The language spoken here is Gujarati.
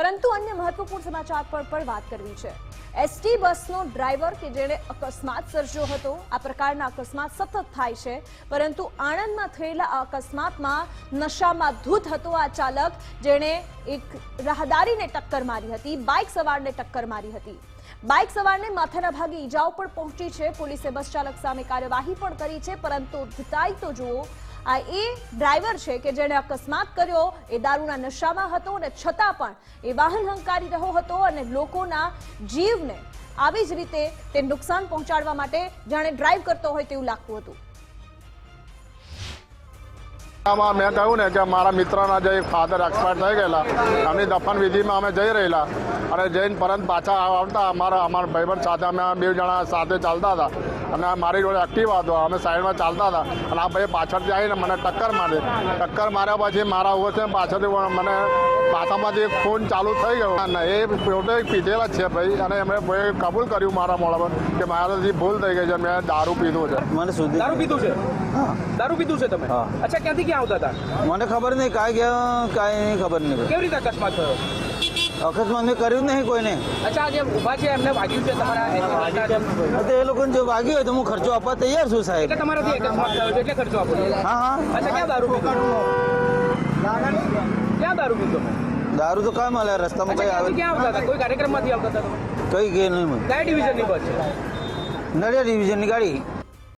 પરંતુ અન્ય મહત્વપૂર્ણ સમાચાર પર પણ વાત કરવી છે। એસટી બસનો ડ્રાઈવર કે જેણે અકસ્માત સર્જ્યો હતો। આ પ્રકારના અકસ્માત સતત થાય છે, પરંતુ આણંદમાં થયેલા અકસ્માતમાં નશામાં ધૂત હતો આ ચાલક, જેણે એક રાહદારીને ટક્કર મારી હતી, બાઇક સવારને ટક્કર મારી હતી। બાઇક સવારને માથાના ભાગે ઈજાઓ પણ પહોંચી છે। પોલીસે બસ ચાલક સામે કાર્યવાહી પણ કરી છે, પરંતુ ધૂતાઈ તો જુઓ। આ એ ડ્રાઈવર છે કે જેણે અકસ્માત કર્યો, એ દારૂના નશામાં હતો અને છતાં પણ એ વાહન હંકારી રહ્યો હતો અને લોકોના જીવને આવી જ રીતે તે નુકસાન પહોંચાડવા માટે જાણે ડ્રાઈવ કરતો હોય તેવું લાગતું હતું। મેં કહ્યું ને કે મારા મિત્રના જે ફાધર એક્સપાયર થઈ ગયેલા, એમની દફન વિધિમાં અમે જઈ રહેલા અને જઈને પરત પાછા આવતા અમારા ભાઈબંધ સાથે અમે 2 જણા સાથે ચાલતા હતા અને મારી જોડે એક્ટિવા હતો। અમે સાઈડમાં ચાલતા હતા અને આ ભાઈ પાછળથી આવીને મને ટક્કર મારી। ટક્કર માર્યા પછી મારા ઉભો છે, પાછળથી મને માથામાંથી ખૂન ચાલુ થઈ ગયો અને એ પોતે પીધેલા જ છે ભાઈ, અને એમણે કબૂલ કર્યું મારા મોઢા પર કે મારાથી ભૂલ થઈ ગઈ છે, મેં દારૂ પીધું છે। મને સુધી દારૂ પીધું છે? હા, દારૂ પીધું છે તમે? અચ્છા, ક્યાંથી ક્યાં આવતા હતા? મને ખબર નહીં કાંઈ ગયા કાંઈ નહીં ખબર નહીં। કેવી રીતે અકસ્માત થયો? અકસ્માત મેં કર્યું જ નહીં કોઈને। અચ્છા, જે ઊભા છે એમને વાગ્યું છે તમારા? તો એ લોકોને જો વાગ્યું હોય તો હું ખર્ચો આપવા તૈયાર છું સાહેબ। એટલે તમારાથી અકસ્માત થયો છે એટલે ખર્ચો આપો? હા હા। અચ્છા, ક્યાં દારૂ પીધો? ક્યાં દારૂ પીધો? દારૂ તો કાંઈ મળે રસ્તામાં કઈ આવે? ક્યાં આવતા હતા? કોઈ કાર્યક્રમમાંથી આવતા હતા તમે? કઈ ગઈ નહીં મને। કયા ડિવિઝનની બસ છે? નડિયાદ ડિવિઝનની ગાડી।